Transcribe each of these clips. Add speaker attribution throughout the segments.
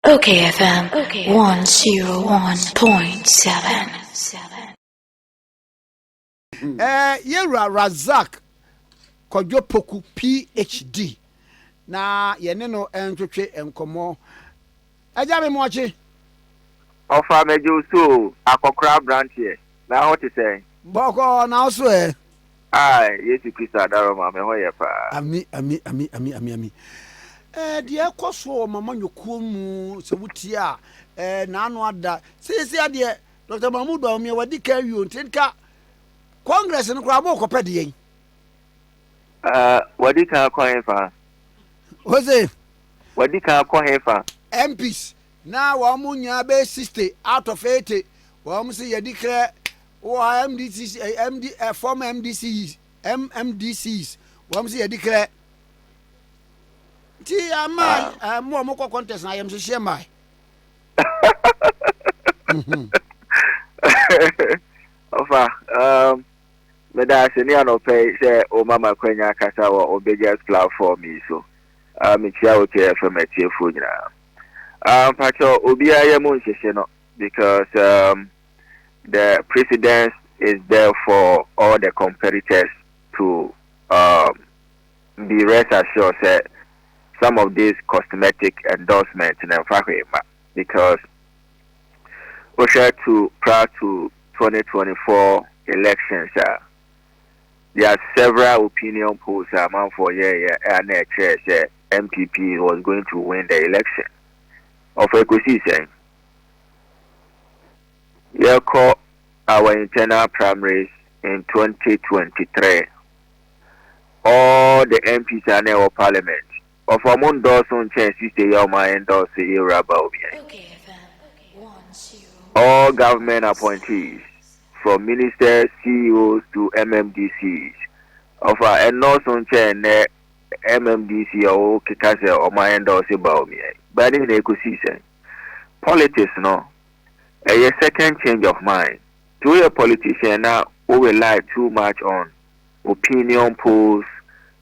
Speaker 1: OKFM 101.7.
Speaker 2: Yera Razak Kojo Opoku PhD. Na yene no entwetwe enkomo. Aja me mochi.
Speaker 3: Ofa meju so akokra branch here. Na what you say?
Speaker 2: Boko na so
Speaker 3: Yesu Kristo adaro ma me ho ye pa.
Speaker 2: Ami. Die koso mama nyokuo mu se wutia na anu ada. Sisi ade Dr. Mahmoud Awumia wadi ka wi ntinka Congress no kra mo kopede yen.
Speaker 3: Wadi ka kwa hefa.
Speaker 2: Oze
Speaker 3: Wadi ka kwa hefa.
Speaker 2: MPs na wa mu nya be 60 out of 80. Wa mu se yadi kra o MDCs former MDCs wa mu se yadi kra ti ama mo contest na yam se share mai.
Speaker 3: Ofa meda seni anope se o mama kwenya kasa wa obedience platform so me chia o okayfm atiefo nyina pacho obia ye mo nhyehyɛ no because the president is there for all the competitors to be rest assured that some of these cosmetic endorsements in because we share to prior to 2024 elections there are several opinion polls among for and NPP was going to win the election of ecosystem. We call our internal primaries in 2023. All the MPs are now parliament. Of among those on chance, you say, "Your mind endorse about me." All government appointees, from ministers, CEOs to MMDCs, of our endorse on chance, MMDC or Kikase or my endorse about me. But in the ecosystem, politics, no, a second change of mind. To a politician now, who rely too much on opinion polls,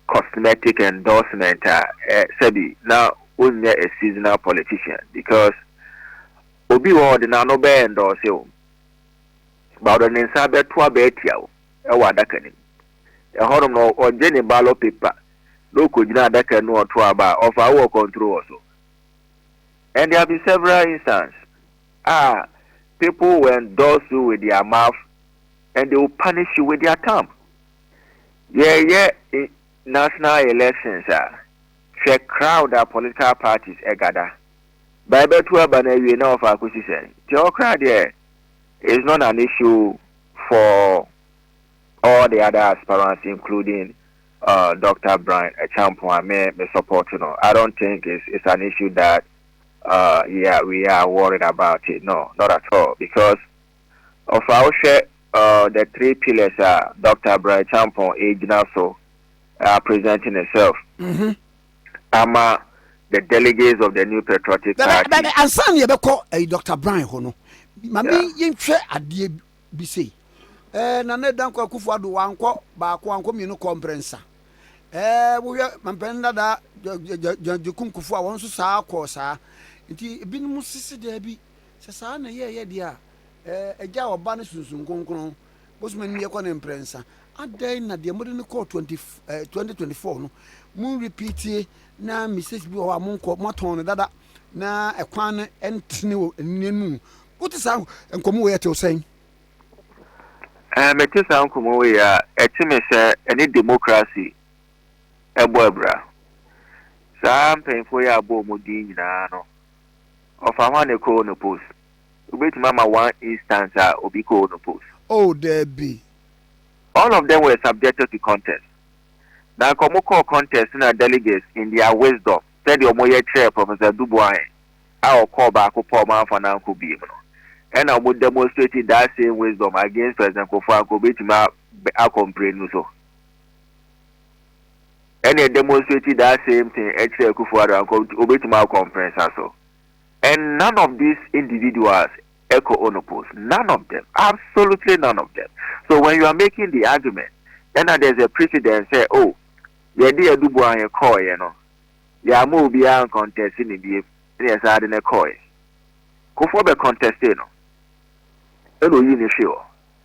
Speaker 3: cosmetic endorsement, Sebi, now only a seasonal politician because Obi Ward na no be endorse you. But on Insabe to a betiao, a wadakani. A horror no or Jenny ballot paper, no could not daka no to about of our control also. And there have been several instances. People will endorse you with their mouth and they will punish you with their tongue. National elections check crowd our political parties gather. By better we know of our position. The crowd there is not an issue for all the other aspirants, including Dr. Bryan Acheampong. Me support. I don't think it's an issue that we are worried about it. No, not at all. Because of our share, the three pillars are Dr. Bryan Acheampong, age so presenting itself. The delegates of the New Patriotic Party.
Speaker 2: But and some you call a Dr. Bryan Hono. Mami yinhwe ade bi sei. Na ne dan kwa kufu ado wanko ba ko wanko mi no conference. Wo hwe mampenda da jukun kufu a won so saa ko saa. Nti ebinom sisi da bi se saa na ye dia eja oba ne sunsun konkron. Bosman mi ekọ na imprensa. Adan na de modern call 2024 no. Mun repeat na message bi o amonko moton dada na ekwan entene nenu what is enkomo we eto sen
Speaker 3: meti sa enkomo we ya etime se any democracy eboebra sa mpenfo ya abo modi nyina no of amane ko no post ubeti mama one instance obi ko no post
Speaker 2: oh there be
Speaker 3: all of them were subjected to contest. Now, Komoko contest in delegates in their wisdom. Said your moye chair, Professor Dubois. Our call back up for man for now could be. And I would demonstrate that same wisdom against President Kofa Kobetima complain so. And they demonstrated that same thing at Kufuara and Kobetima conference also. And none of these individuals echo onopos. None of them. Absolutely none of them. So when you are making the argument, and there's a precedent say, oh, yeah, dear Dubois call, you know. Yeah, move beyond contest in the Yes, I didn't call it. Kufo be contested no. Eno yi ni show.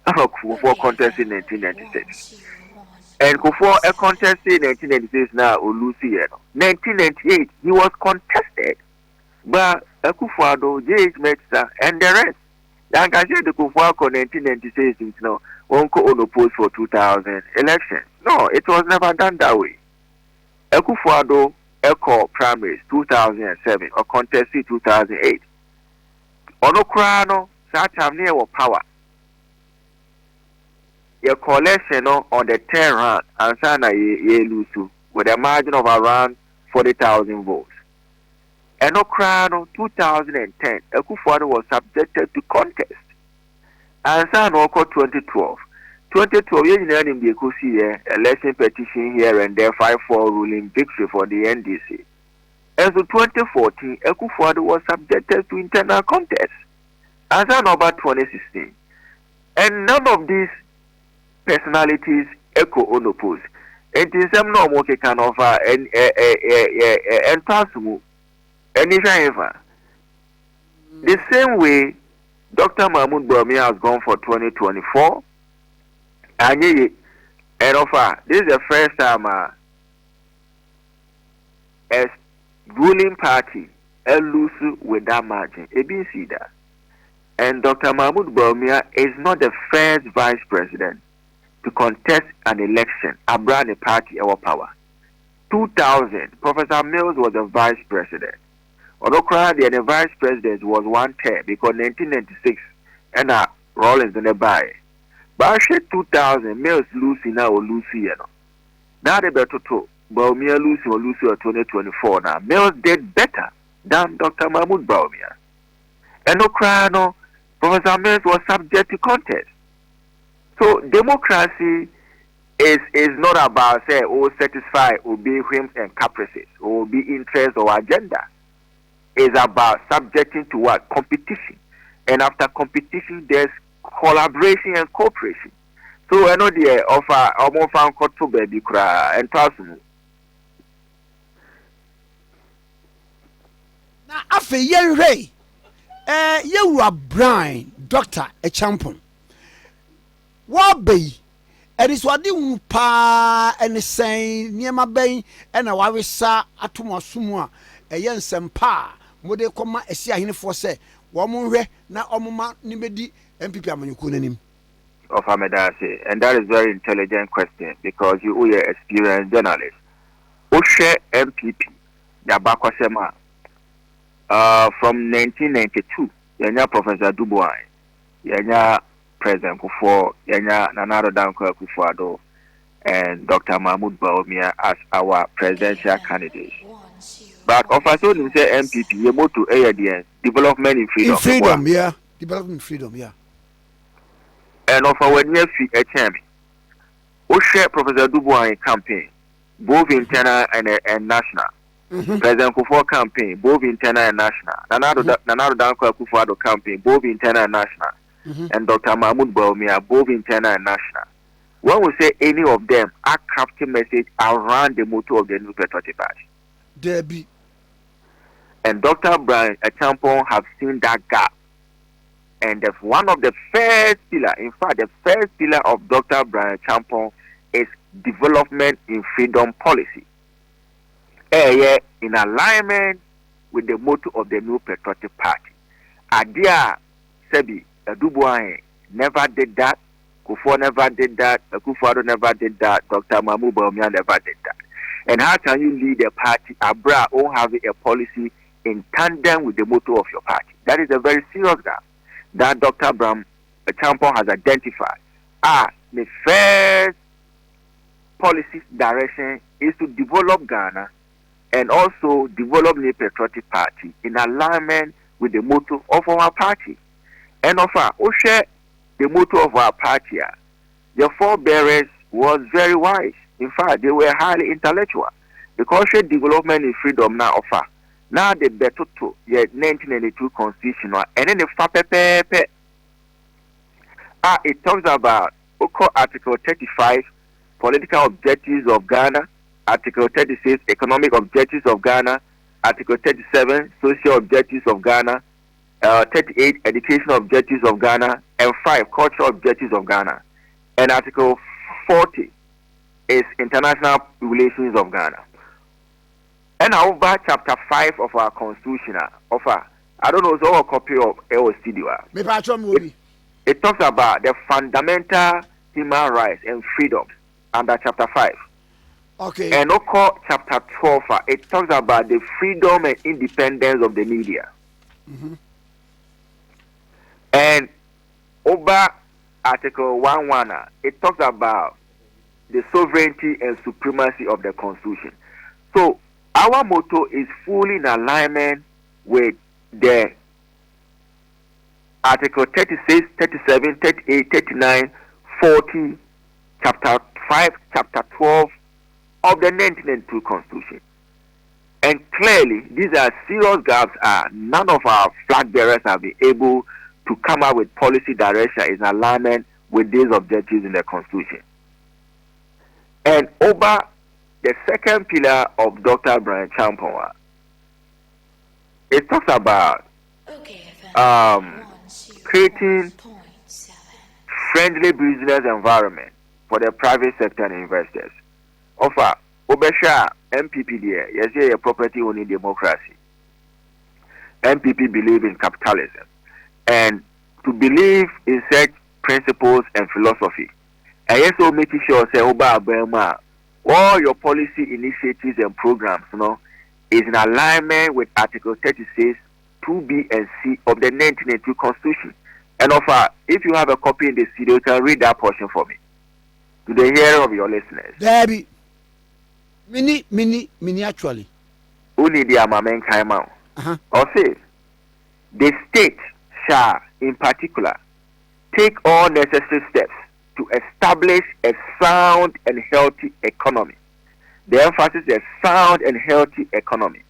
Speaker 3: Afa Kufo contested in 1996. And Kufo a contested in 1996 now Olusi no. 1998 he was contested by Akufo-Addo, J.H. Metsa and the rest. Like I said, the Kufo in 1996 you know won't go on post for 2000 elections. No, it was never done that way. Akufo-Addo Echo primaries 2007 or contested 2008. Ono krano that time near power. Your collection on the 10 round and sana ye lose with a margin of around 40,000 votes. Eno krano 2010 Akufo-Addo was subjected to contest. And sana oko 2012. 2012 you know in the election petition here and there 5-4 ruling victory for the NDC. And so 2014 Akufo-Addo was subjected to internal contest. As an over 2016. And none of these personalities echo unopposed. And in some normal can offer and possible any driver. The same way Dr. Mahmoud Bawumia has gone for 2024. And offer this is the first time a ruling party lose with that margin. ABC that. And Dr. Mahmoud Bawumia is not the first vice president to contest an election around a party or power. 2000, Professor Mills was the vice president. Although the vice president was one term because 1996 and Rawlings in the buy. But 2000, Mills Lucy now or Lucy, you know. Now they better to Bawumia Lucy or 2024 now. Mills did better than Dr. Mahmoud Bawumia. And no Professor Mills was subject to contest. So democracy is not about say satisfy obey whims and caprices or be interest or agenda. It's about subjecting to what? Competition. And after competition there's collaboration and cooperation. So I know the offer almost found to baby cry and personal.
Speaker 2: Now after yen ray. You are Bryan, Dr. Acheampong. What be? It is what you pa and say near my bay and a wawisa atuma sumwa a yen sempa. Mode koma a sia in for say, Wamure na omuma nimedi NPP amanukunim.
Speaker 3: Of Amedase, and that is very intelligent question because you are an experienced journalist. Oshe NPP, the Bakwasema. From 1992, yanya Professor Dubois, yanya President Kufo, yanya Nanado Danko Akufo-Addo, and Dr. Mahmoud Bawumia as our presidential candidate. But of us all say MPP, you move to ADN, development in freedom.
Speaker 2: In freedom, yeah. Development in freedom, yeah.
Speaker 3: And of our near HM, we share Professor Dubois campaign, both internal and national. President Kufo campaign, both internal and national. Nanado Danko Akufo-Addo campaign, both internal and national. And Dr. Mahmoud Bawumia, both internal and national. When we say any of them are crafting message around the motto of the new patriotic party.
Speaker 2: Debbie.
Speaker 3: And Dr. Bryan Acheampong have seen that gap. And one of the first pillar, in fact, the first pillar of Dr. Bryan Acheampong is development in freedom policy. In alignment with the motto of the new patriotic party. Adia Sebi Dubois never did that. Kufo never did that. Akufo-Addo never did that. Dr. Mahmoud Bawumia never did that. And how can you lead a party abra or have a policy in tandem with the motto of your party? That is a very serious gap that Dr. Bryan Acheampong has identified. The first policy direction is to develop Ghana and also develop the patriotic party in alignment with the motto of our party. And of our share the motto of our party, the forebearers was very wise. In fact, they were highly intellectual. Because development in freedom now offer. Now the better to 1992 constitutional and then the FAPEPE. It talks about Article 35, political objectives of Ghana, Article 36, economic objectives of Ghana, Article 37, social objectives of Ghana, 38, educational objectives of Ghana, and 5, cultural objectives of Ghana. And Article 40 is international relations of Ghana. And over chapter 5 of our constitution, I don't know, so a copy of our studio. It talks about the fundamental human rights and freedoms under chapter 5.
Speaker 2: Okay.
Speaker 3: And also chapter 12, it talks about the freedom and independence of the media.
Speaker 2: Mm-hmm.
Speaker 3: And over Article 1.1, it talks about the sovereignty and supremacy of the Constitution. So our motto is fully in alignment with the Article 36, 37, 38, 39, 40, Chapter 5, Chapter 12 of the 1992 Constitution. And clearly, these are serious gaps. None of our flag bearers have been able to come up with policy direction in alignment with these objectives in the Constitution. And over the second pillar of Dr. Bryan Acheampong, it talks about creating friendly business environment for the private sector and investors. Offer Obesha NPP there, yes, a property owning democracy. NPP believe in capitalism, and to believe in such principles and philosophy, and also making sure say all your policy initiatives and programs, is in alignment with Article 36, 2B and C of the 1982 Constitution. And offer, if you have a copy in the studio, you can read that portion for me, to the hearing of your listeners.
Speaker 2: Debbie, mini actually.
Speaker 3: Only the amamen kaimao. Or say, the state shall, in particular, take all necessary steps to establish a sound and healthy economy. The emphasis is sound and healthy economy,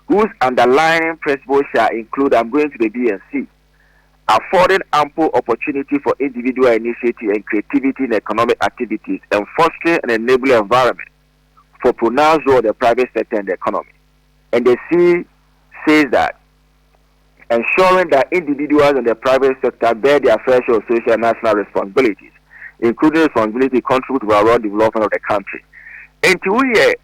Speaker 3: whose underlying principles shall include, I'm going to the B and C, affording ample opportunity for individual initiative and creativity in economic activities, and fostering an enabling environment for pronounced role of the private sector in the economy. And the C says that ensuring that individuals in the private sector bear their fair share of social and national responsibilities, including responsibility to contribute to the overall development of the country. And to we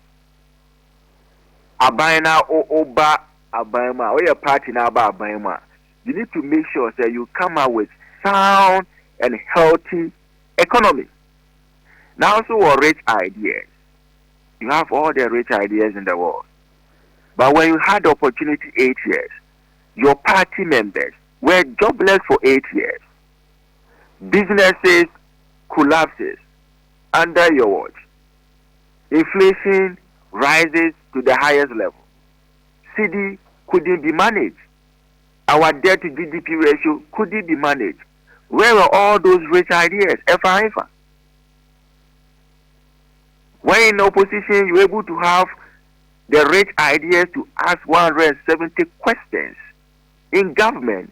Speaker 3: Abayna or Oba Abayma, or your party now about Abayma, you need to make sure that you come out with sound and healthy economy. Now, also, rich ideas. You have all the rich ideas in the world. But when you had the opportunity 8 years, your party members were jobless for 8 years. Businesses collapses under your watch. Inflation rises to the highest level. CD couldn't be managed. Our debt to GDP ratio couldn't be managed. Where were all those rich ideas? Ever. When in opposition, you're able to have the rich ideas to ask 170 questions. In government,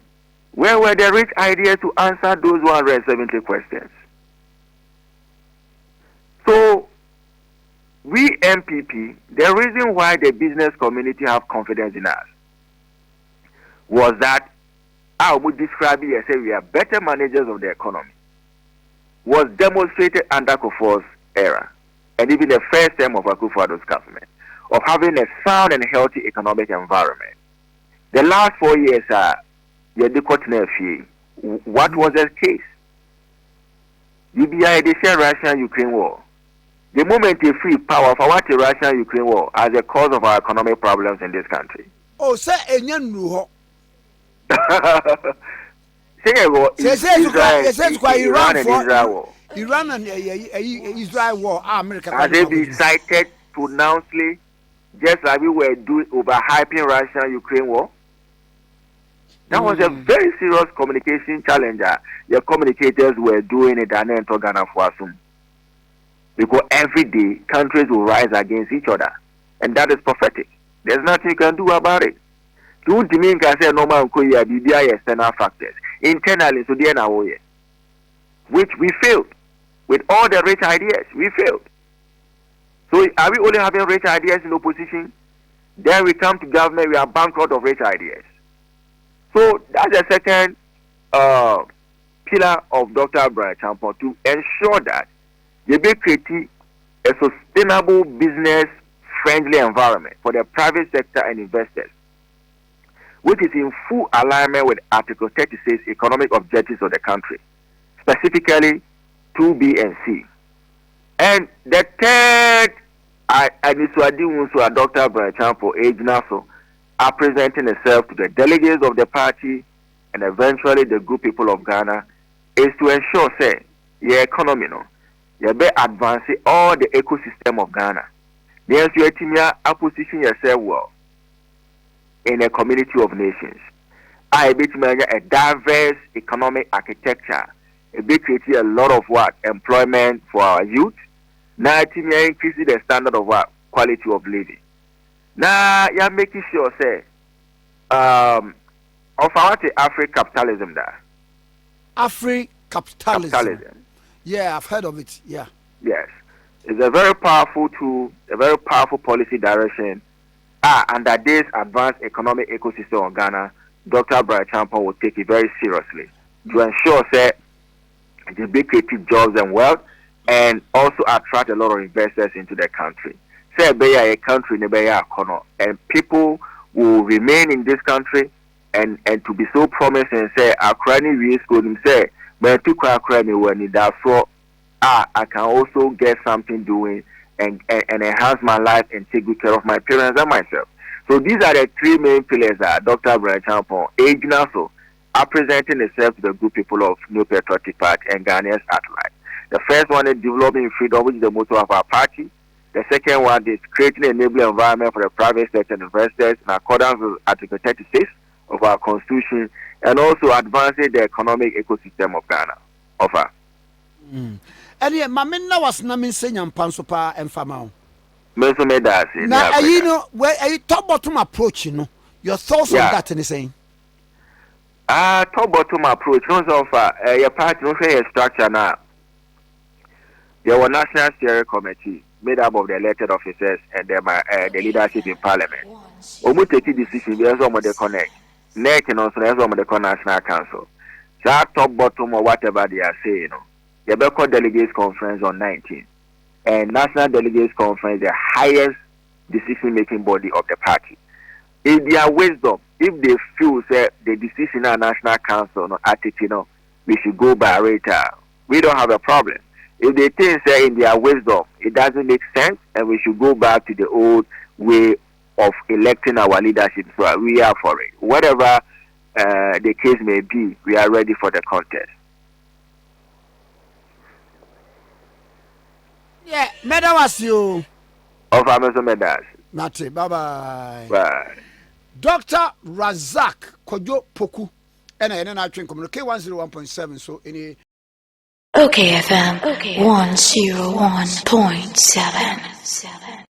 Speaker 3: where were the rich ideas to answer those 170 questions? So, we NPP, the reason why the business community have confidence in us was that I would describe it as we are better managers of the economy, was demonstrated under Kufuor's era, and even the first term of Akufo-Addo's government, of having a sound and healthy economic environment. The last 4 years, what was the case? UBI, they share Russia-Ukraine war. The moment they free power for what the Russia-Ukraine war as a cause of our economic problems in this country.
Speaker 2: Oh, say Enyan Iran and Israel war, America.
Speaker 3: As they be cited pronouncedly, just like we were doing overhyping Russia-Ukraine war. That was a very serious communication challenge. The communicators were doing it and then Ghana for us. Because every day countries will rise against each other, and that is prophetic. There's nothing you can do about it. Don't mean can say no man could be external factors internally, so the way, which we failed with all the rich ideas. We failed. So are we only having rich ideas in opposition? Then we come to government, we are bankrupt of rich ideas. So that's the second pillar of Dr. Bryan Acheampong, to ensure that they be creating a sustainable business-friendly environment for the private sector and investors, which is in full alignment with Article 36 economic objectives of the country, specifically 2B and C. And the third, Dr. Bryan Acheampong are presenting itself to the delegates of the party and eventually the good people of Ghana, is to ensure, say, your economy, you be advancing all the ecosystem of Ghana. Then you position yourself well in a community of nations. I be a diverse economic architecture. It be creating a lot of work, employment for our youth. Now it increasing the standard of work, quality of living. Now you're making sure, say, of our Afri capitalism there.
Speaker 2: Afri capitalism. Yeah, I've heard of it. Yeah.
Speaker 3: Yes. It's a very powerful tool, a very powerful policy direction. Under this advanced economic ecosystem of Ghana, Dr. Bryan Acheampong will take it very seriously to ensure that the big creative jobs and wealth, and also attract a lot of investors into the country. Say a country and people will remain in this country and to be so promising. Say Akrani we school him say man to Akrani when that so I can also get something doing and enhance my life and take good care of my parents and myself. So these are the three main pillars that Dr. Bryan Acheampong also are presenting itself to the good people of New Patriotic Party and Ghanaians at large. The first one is developing freedom, which is the motto of our party. The second one is creating an enabling environment for the private sector and investors in accordance with Article 36 of our Constitution, and also advancing the economic ecosystem of Ghana. Offer.
Speaker 2: And yeah, Mamina was namin saying Pansopa and Famao.
Speaker 3: Now,
Speaker 2: you know, where a top bottom approach, you know, your thoughts on that and saying.
Speaker 3: Top bottom approach, no, your party, no, say a structure now. There was National Steering Committee made up of the elected officers and the leadership in Parliament. We take the decision, we also want to connect. Next, and also, also want to National Council. So, top, bottom, or whatever they are saying, the Beko Delegates Conference on 19. And National Delegates Conference, the highest decision-making body of the party. In their wisdom, if they feel that the decision at National Council, we should go by rate, we don't have a problem. If they think say in their wisdom it doesn't make sense and we should go back to the old way of electing our leadership, so we are for it. Whatever the case may be, we are ready for the contest.
Speaker 2: Yeah, Meda was you.
Speaker 3: Of Amazon Medas.
Speaker 2: Nate, bye-bye.
Speaker 3: Bye.
Speaker 2: Dr. Razak Kojo Opoku. And I train communicate 101.7, so any.
Speaker 1: OKFM 101.7.